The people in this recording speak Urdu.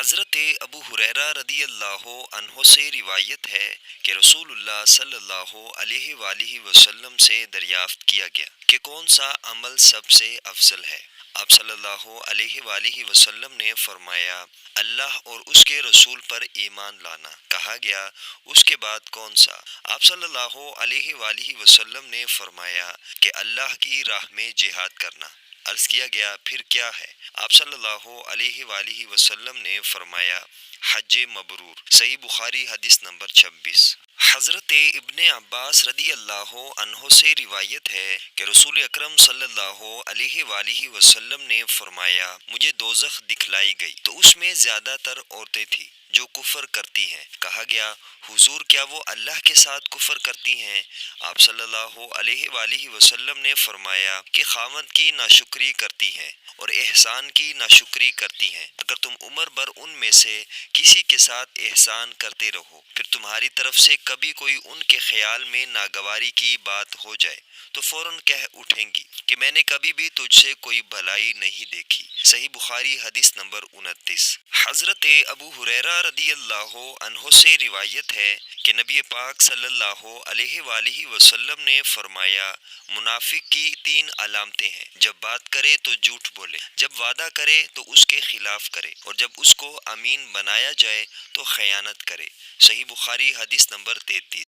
حضرت ابو ہریرہ رضی اللہ عنہ سے روایت ہے کہ رسول اللہ صلی اللہ علیہ وآلہ وسلم سے دریافت کیا گیا کہ کون سا عمل سب سے افضل ہے۔ آپ صلی اللہ علیہ وآلہ وسلم نے فرمایا، اللہ اور اس کے رسول پر ایمان لانا۔ کہا گیا، اس کے بعد کون سا؟ آپ صلی اللہ علیہ وآلہ وسلم نے فرمایا کہ اللہ کی راہ میں جہاد کرنا۔ عرض کیا گیا، پھر کیا ہے؟ آپ صلی اللہ علیہ وآلہ وسلم نے فرمایا، حج مبرور۔ صحیح بخاری حدیث نمبر 26۔ حضرت ابن عباس رضی اللہ عنہ سے روایت ہے کہ رسول اکرم صلی اللہ علیہ وآلہ وسلم نے فرمایا، مجھے دوزخ دکھلائی گئی تو اس میں زیادہ تر عورتیں تھیں جو کفر کرتی ہیں۔ کہا گیا، حضور کیا وہ اللہ کے ساتھ کفر کرتی ہیں؟ آپ صلی اللہ علیہ وآلہ وسلم نے فرمایا کہ خاوند کی ناشکری کرتی ہیں اور احسان کی ناشکری کرتی ہیں۔ اگر تم عمر بھر ان میں سے کسی کے ساتھ احسان کرتے رہو، پھر تمہاری طرف سے کبھی کوئی ان کے خیال میں ناگواری کی بات ہو جائے تو فوراً کہہ اٹھیں گی کہ میں نے کبھی بھی تجھ سے کوئی بھلائی نہیں دیکھی۔ صحیح بخاری حدیث نمبر 29۔ حضرت ابو ہریرہ رضی اللہ عنہ سے روایت ہے کہ نبی پاک صلی اللہ علیہ وآلہ وسلم نے فرمایا، منافق کی 3 علامتیں ہیں: جب بات کرے تو جھوٹ بولے، جب وعدہ کرے تو اس کے خلاف کرے، اور جب اس کو امین بنایا جائے تو خیانت کرے۔ صحیح بخاری حدیث نمبر 33۔